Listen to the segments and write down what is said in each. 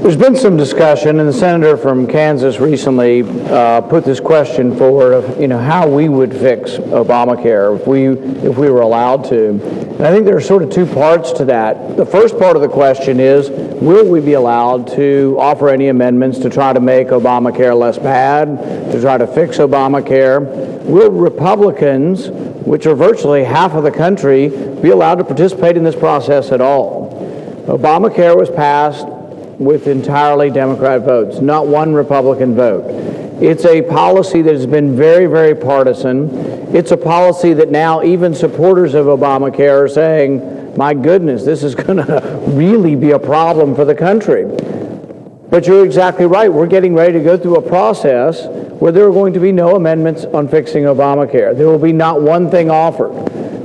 There's been some discussion, and the senator from Kansas recently put this question forward of, how we would fix Obamacare if we were allowed to. And I think there are sort of two parts to that. The first part of the question is, will we be allowed to offer any amendments to try to make Obamacare less bad, to try to fix Obamacare? Will Republicans, which are virtually half of the country, be allowed to participate in this process at all? Obamacare was passed with entirely Democrat votes, not one Republican vote. It's a policy that has been very, very partisan. It's a policy that now even supporters of Obamacare are saying, my goodness, this is going to really be a problem for the country. But you're exactly right. We're getting ready to go through a process where there are going to be no amendments on fixing Obamacare. There will be not one thing offered.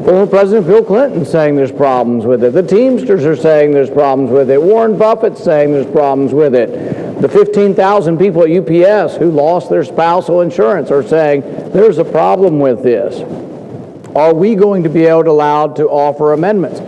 Former President Bill Clinton saying there's problems with it. The Teamsters are saying there's problems with it. Warren Buffett's saying there's problems with it. The 15,000 people at UPS who lost their spousal insurance are saying there's a problem with this. Are we going to be allowed to offer amendments?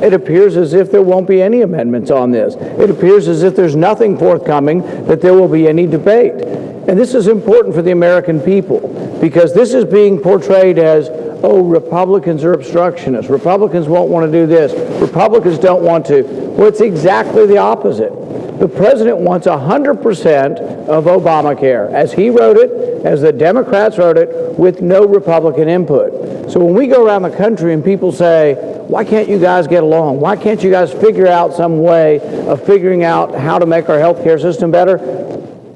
It appears as if there won't be any amendments on this. It appears as if there's nothing forthcoming, that there will be any debate. And this is important for the American people, because this is being portrayed as, oh, Republicans are obstructionists. Republicans won't want to do this. Republicans don't want to. Well, it's exactly the opposite. The president wants 100% of Obamacare, as he wrote it, as the Democrats wrote it, with no Republican input. So when we go around the country and people say, why can't you guys get along? Why can't you guys figure out some way of figuring out how to make our health care system better?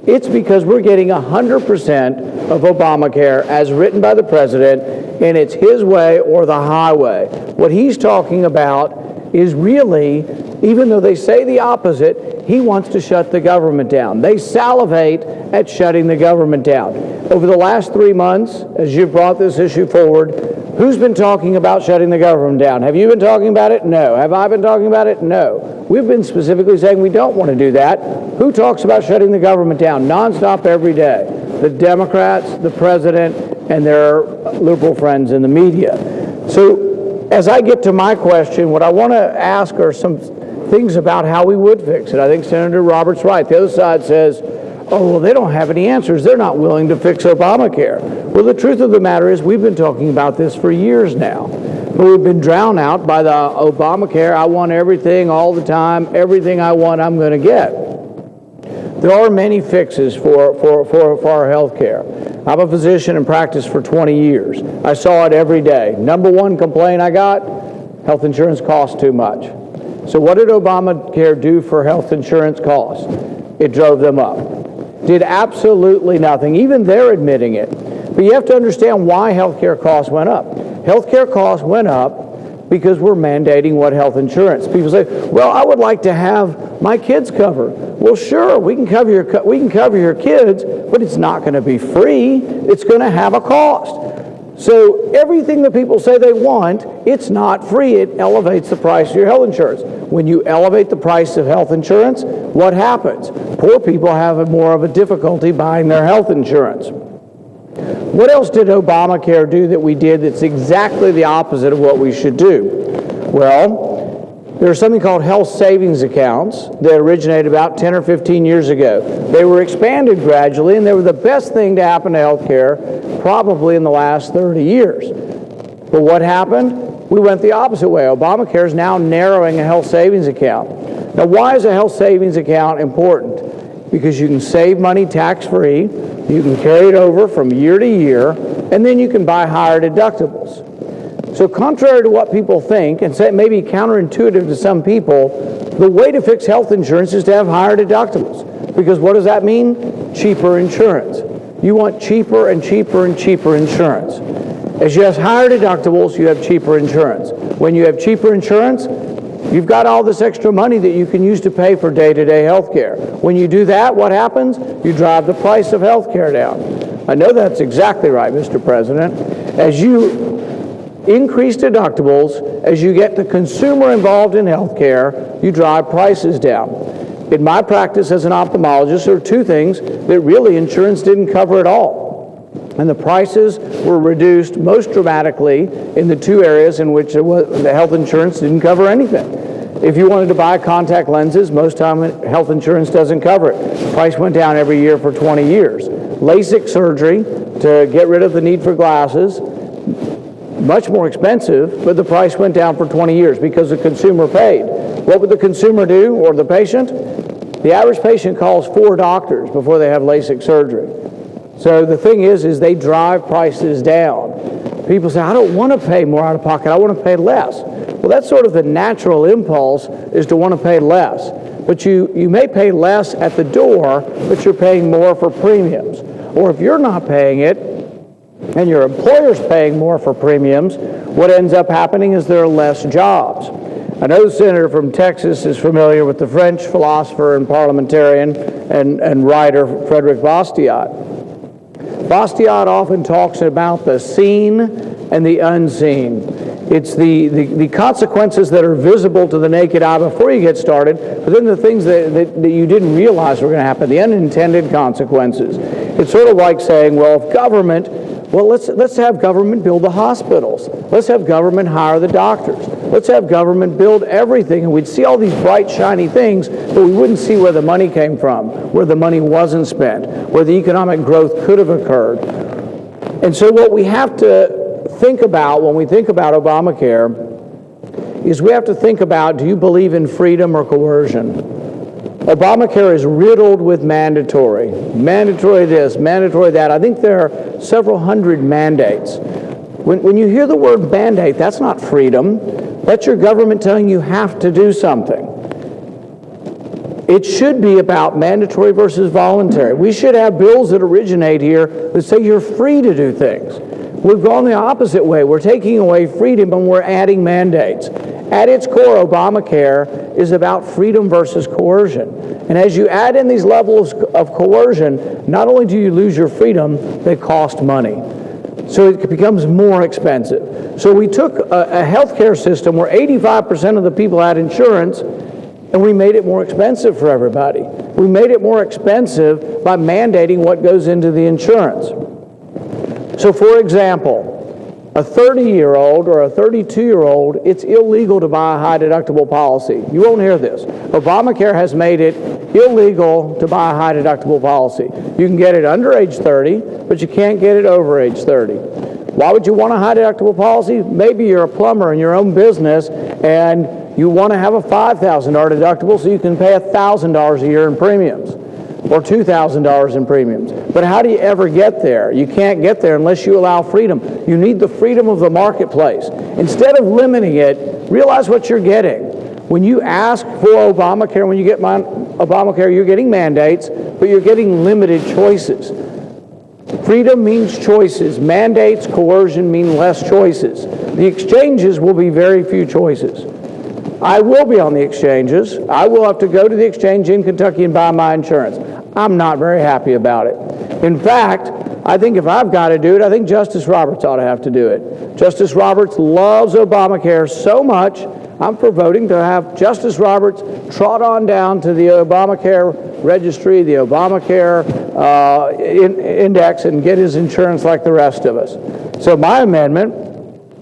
It's because we're getting 100% of Obamacare as written by the president, and it's his way or the highway. What he's talking about is really, even though they say the opposite, he wants to shut the government down. They salivate at shutting the government down. Over the last 3 months, as you've brought this issue forward, who's been talking about shutting the government down? Have you been talking about it? No. Have I been talking about it? No. We've been specifically saying we don't want to do that. Who talks about shutting the government down nonstop every day? The Democrats, the president, and their liberal friends in the media. So as I get to my question, what I want to ask are some things about how we would fix it. I think Senator Roberts' right. The other side says, oh, well, they don't have any answers. They're not willing to fix Obamacare. Well, the truth of the matter is we've been talking about this for years now. But we've been drowned out by the Obamacare, I want everything all the time, everything I want I'm going to get. There are many fixes for our health care. I'm a physician and practiced for 20 years. I saw it every day. Number one complaint I got, health insurance costs too much. So what did Obamacare do for health insurance costs? It drove them up. Did absolutely nothing. Even they're admitting it. But you have to understand why health care costs went up. Health care costs went up because we're mandating what health insurance. People say, well, I would like to have my kids covered. Well, sure, we can cover your kids, but it's not going to be free. It's going to have a cost. So everything that people say they want, it's not free. It elevates the price of your health insurance. When you elevate the price of health insurance, what happens? Poor people have more of a difficulty buying their health insurance. What else did Obamacare do that we did that's exactly the opposite of what we should do? Well, there's something called health savings accounts that originated about 10 or 15 years ago. They were expanded gradually, and they were the best thing to happen to health care probably in the last 30 years. But what happened? We went the opposite way. Obamacare is now narrowing a health savings account. Now, why is a health savings account important? Because you can save money tax-free, you can carry it over from year to year, and then you can buy higher deductibles. So contrary to what people think, and say it may be counterintuitive to some people, the way to fix health insurance is to have higher deductibles. Because what does that mean? Cheaper insurance. You want cheaper and cheaper and cheaper insurance. As you have higher deductibles, you have cheaper insurance. When you have cheaper insurance, you've got all this extra money that you can use to pay for day-to-day health care. When you do that, what happens? You drive the price of health care down. I know that's exactly right, Mr. President. As you increase deductibles, as you get the consumer involved in health care, you drive prices down. In my practice as an ophthalmologist, there are two things that really insurance didn't cover at all. And the prices were reduced most dramatically in the two areas in which the health insurance didn't cover anything. If you wanted to buy contact lenses, most time health insurance doesn't cover it. The price went down every year for 20 years. LASIK surgery to get rid of the need for glasses, much more expensive, but the price went down for 20 years because the consumer paid. What would the consumer do, or the patient? The average patient calls 4 doctors before they have LASIK surgery. So the thing is they drive prices down. People say, I don't want to pay more out of pocket, I want to pay less. Well, that's sort of the natural impulse, is to want to pay less. But you may pay less at the door, but you're paying more for premiums. Or if you're not paying it, and your employer's paying more for premiums, what ends up happening is there are less jobs. I know the senator from Texas is familiar with the French philosopher and parliamentarian and writer Frederick Bastiat. Bastiat often talks about the seen and the unseen. It's the consequences that are visible to the naked eye before you get started, but then the things that you didn't realize were going to happen, the unintended consequences. It's sort of like saying, well, if government, well, let's have government build the hospitals. Let's have government hire the doctors. Let's have government build everything, and we'd see all these bright, shiny things, but we wouldn't see where the money came from, where the money wasn't spent, where the economic growth could have occurred. And so what we have to think about when we think about Obamacare is we have to think about, do you believe in freedom or coercion? Obamacare is riddled with mandatory this, mandatory that. I think there are several hundred mandates. When you hear the word mandate, that's not freedom. That's your government telling you have to do something. It should be about mandatory versus voluntary. We should have bills that originate here that say you're free to do things. We've gone the opposite way. We're taking away freedom and we're adding mandates. At its core, Obamacare is about freedom versus coercion. And as you add in these levels of coercion, not only do you lose your freedom, they cost money. So it becomes more expensive. So we took a healthcare system where 85% of the people had insurance, and we made it more expensive for everybody. We made it more expensive by mandating what goes into the insurance. So for example, a 30-year-old or a 32-year-old, it's illegal to buy a high-deductible policy. You won't hear this. Obamacare has made it illegal to buy a high-deductible policy. You can get it under age 30, but you can't get it over age 30. Why would you want a high-deductible policy? Maybe you're a plumber in your own business, and you want to have a $5,000 deductible so you can pay $1,000 a year in premiums, or $2,000 in premiums. But how do you ever get there? You can't get there unless you allow freedom. You need the freedom of the marketplace. Instead of limiting it, realize what you're getting. When you ask for Obamacare, when you get Obamacare, you're getting mandates, but you're getting limited choices. Freedom means choices. Mandates, coercion mean less choices. The exchanges will be very few choices. I will be on the exchanges. I will have to go to the exchange in Kentucky and buy my insurance. I'm not very happy about it. In fact, I think if I've got to do it, I think Justice Roberts ought to have to do it. Justice Roberts loves Obamacare so much, I'm for voting to have Justice Roberts trot on down to the Obamacare registry, the Obamacare index, and get his insurance like the rest of us. So my amendment,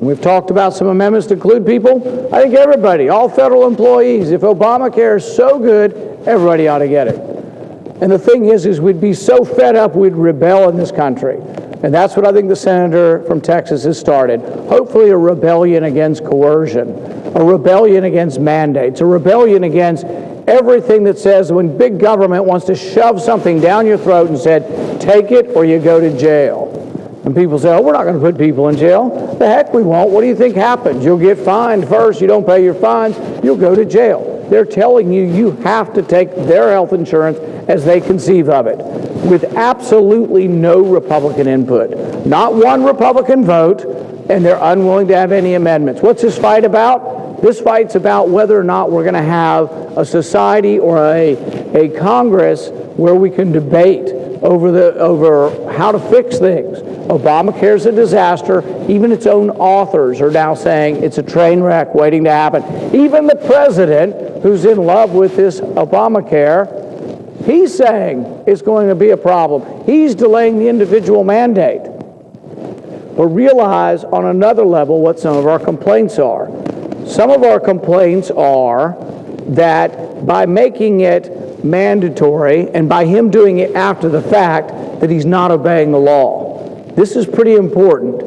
we've talked about some amendments to include people. I think everybody, all federal employees, if Obamacare is so good, everybody ought to get it. And the thing is we'd be so fed up we'd rebel in this country. And that's what I think the senator from Texas has started. Hopefully a rebellion against coercion, a rebellion against mandates, a rebellion against everything that says when big government wants to shove something down your throat and said, take it or you go to jail. And people say, oh, we're not going to put people in jail. The heck we won't. What do you think happens? You'll get fined first. You don't pay your fines. You'll go to jail. They're telling you you have to take their health insurance as they conceive of it, with absolutely no Republican input. Not one Republican vote, and they're unwilling to have any amendments. What's this fight about? This fight's about whether or not we're going to have a society or a Congress where we can debate over how to fix things. Obamacare's a disaster. Even its own authors are now saying it's a train wreck waiting to happen. Even the president, who's in love with this Obamacare, he's saying it's going to be a problem. He's delaying the individual mandate. But realize on another level what some of our complaints are. Some of our complaints are that by making it mandatory and by him doing it after the fact, that he's not obeying the law. This is pretty important.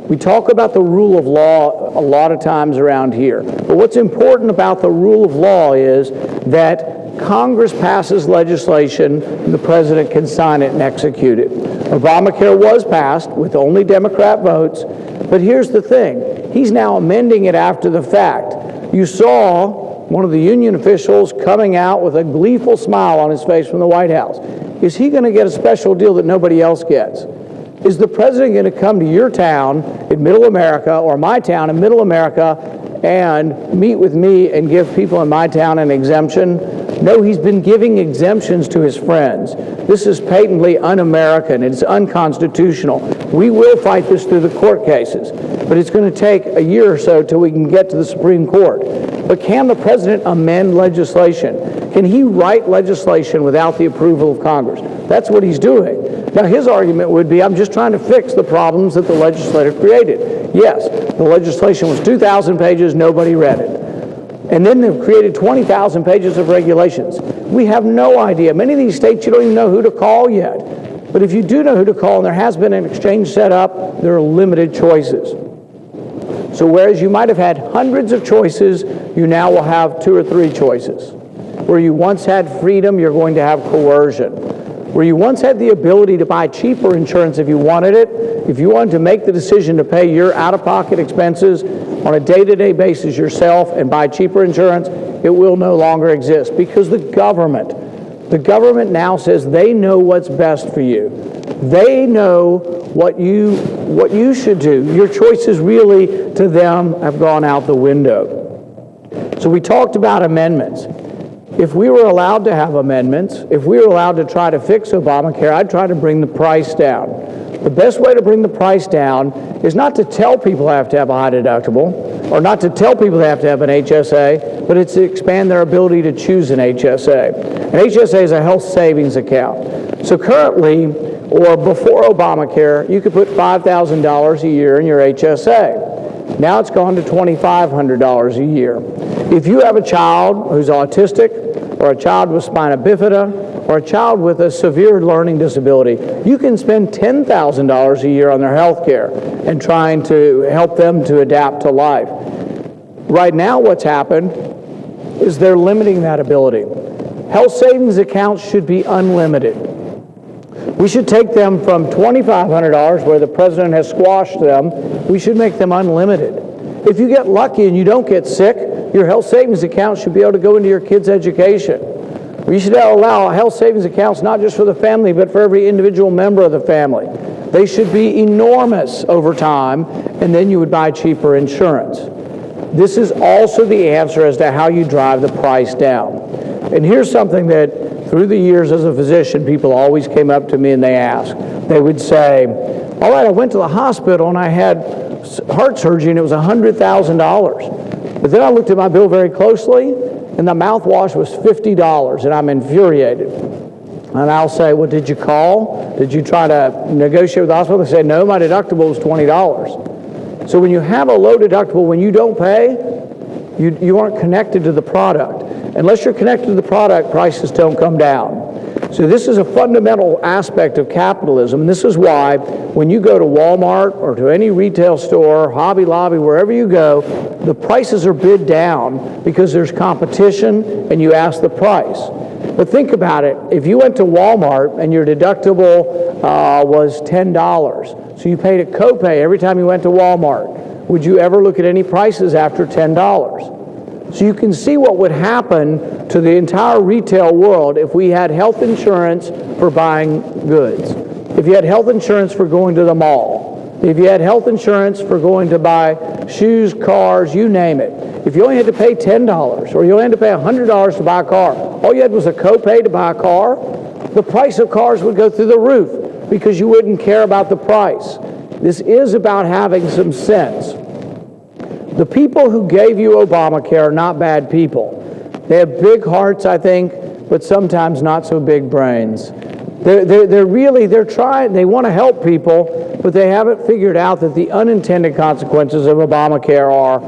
We talk about the rule of law a lot of times around here. But what's important about the rule of law is that Congress passes legislation and the president can sign it and execute it. Obamacare was passed with only Democrat votes, but here's the thing. He's now amending it after the fact. You saw one of the union officials coming out with a gleeful smile on his face from the White House. Is he going to get a special deal that nobody else gets? Is the president going to come to your town in Middle America or my town in Middle America and meet with me and give people in my town an exemption? No, he's been giving exemptions to his friends. This is patently un-American. It's unconstitutional. We will fight this through the court cases, but it's going to take a year or so till we can get to the Supreme Court. But can the president amend legislation? Can he write legislation without the approval of Congress? That's what he's doing. Now, his argument would be, I'm just trying to fix the problems that the legislator created. Yes, the legislation was 2,000 pages, nobody read it. And then they've created 20,000 pages of regulations. We have no idea. Many of these states, you don't even know who to call yet. But if you do know who to call, and there has been an exchange set up, there are limited choices. So whereas you might have had hundreds of choices, you now will have 2 or 3 choices. Where you once had freedom, you're going to have coercion. Where you once had the ability to buy cheaper insurance if you wanted it, if you wanted to make the decision to pay your out-of-pocket expenses on a day-to-day basis yourself and buy cheaper insurance, it will no longer exist because the government now says they know what's best for you. They know what you should do. Your choices really to them have gone out the window. So we talked about amendments. If we were allowed to have amendments, if we were allowed to try to fix Obamacare, I'd try to bring the price down. The best way to bring the price down is not to tell people they have to have a high deductible, or not to tell people they have to have an HSA, but it's to expand their ability to choose an HSA. An HSA is a health savings account. So currently, or before Obamacare, you could put $5,000 a year in your HSA. Now it's gone to $2,500 a year. If you have a child who's autistic, or a child with spina bifida, or a child with a severe learning disability, you can spend $10,000 a year on their health care and trying to help them to adapt to life. Right now what's happened is they're limiting that ability. Health savings accounts should be unlimited. We should take them from $2,500, where the president has squashed them, we should make them unlimited. If you get lucky and you don't get sick, your health savings account should be able to go into your kid's education. We should allow health savings accounts not just for the family, but for every individual member of the family. They should be enormous over time, and then you would buy cheaper insurance. This is also the answer as to how you drive the price down. And here's something that through the years as a physician, people always came up to me and they asked. They would say, all right, I went to the hospital and I had heart surgery and it was $100,000. But then I looked at my bill very closely and the mouthwash was $50 and I'm infuriated. And I'll say, well, did you call? Did you try to negotiate with the hospital? They say, no, my deductible was $20. So when you have a low deductible, when you don't pay, you aren't connected to the product. Unless you're connected to the product, prices don't come down. So this is a fundamental aspect of capitalism. And this is why when you go to Walmart or to any retail store, Hobby Lobby, wherever you go, the prices are bid down because there's competition and you ask the price. But think about it. If you went to Walmart and your deductible was $10, so you paid a copay every time you went to Walmart, would you ever look at any prices after $10? So you can see what would happen to the entire retail world if we had health insurance for buying goods. If you had health insurance for going to the mall. If you had health insurance for going to buy shoes, cars, you name it. If you only had to pay $10 or you only had to pay $100 to buy a car, all you had was a copay to buy a car, the price of cars would go through the roof because you wouldn't care about the price. This is about having some sense. The people who gave you Obamacare are not bad people. They have big hearts, I think, but sometimes not so big brains. They're trying, they want to help people, but they haven't figured out that the unintended consequences of Obamacare are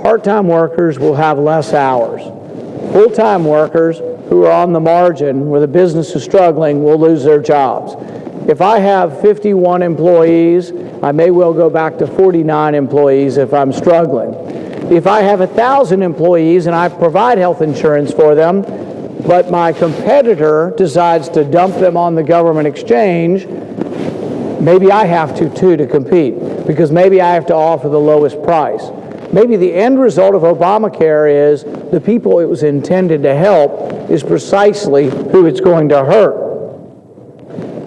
part-time workers will have less hours. Full-time workers who are on the margin where the business is struggling will lose their jobs. If I have 51 employees, I may well go back to 49 employees if I'm struggling. If I have 1,000 employees and I provide health insurance for them, but my competitor decides to dump them on the government exchange, maybe I have to too to compete, because maybe I have to offer the lowest price. Maybe the end result of Obamacare is the people it was intended to help is precisely who it's going to hurt.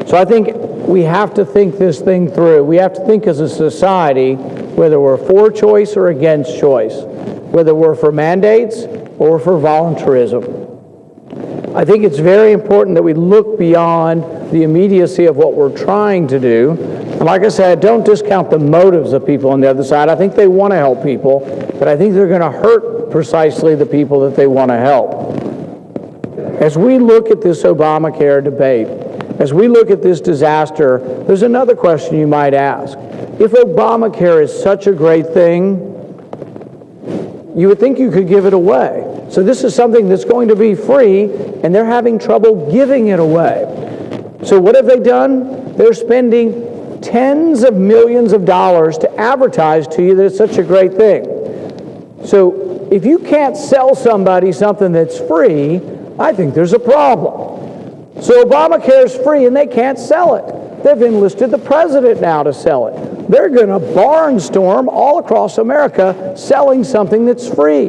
So I think we have to think this thing through. We have to think as a society, whether we're for choice or against choice, whether we're for mandates or for voluntarism. I think it's very important that we look beyond the immediacy of what we're trying to do. And like I said, don't discount the motives of people on the other side. I think they want to help people, but I think they're going to hurt precisely the people that they want to help. As we look at this Obamacare debate, as we look at this disaster, there's another question you might ask. If Obamacare is such a great thing, you would think you could give it away. So this is something that's going to be free, and they're having trouble giving it away. So what have they done? They're spending tens of millions of dollars to advertise to you that it's such a great thing. So if you can't sell somebody something that's free, I think there's a problem. So Obamacare is free and they can't sell it. They've enlisted the president now to sell it. They're going to barnstorm all across America selling something that's free.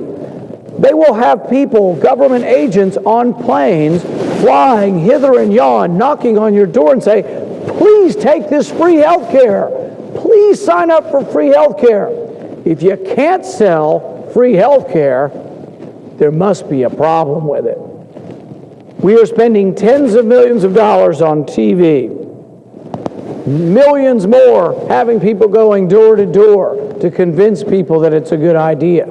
They will have people, government agents on planes, flying hither and yon, knocking on your door and say, please take this free health care. Please sign up for free health care. If you can't sell free health care, there must be a problem with it. We are spending tens of millions of dollars on TV. Millions more having people going door to door to convince people that it's a good idea.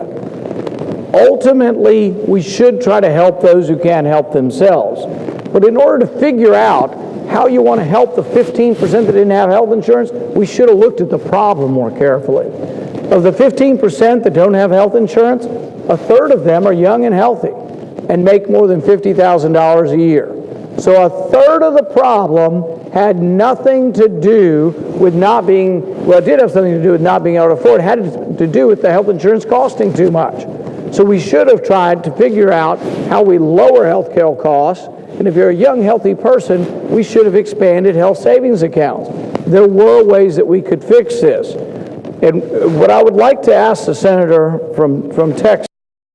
Ultimately, we should try to help those who can't help themselves. But in order to figure out how you want to help the 15% that didn't have health insurance, we should have looked at the problem more carefully. Of the 15% that don't have health insurance, a third of them are young and healthy and make more than $50,000 a year. So a third of the problem had nothing to do with not being, well, it did have something to do with not being able to afford it. It had to do with the health insurance costing too much. So we should have tried to figure out how we lower health care costs. And if you're a young, healthy person, we should have expanded health savings accounts. There were ways that we could fix this. And what I would like to ask the senator from Texas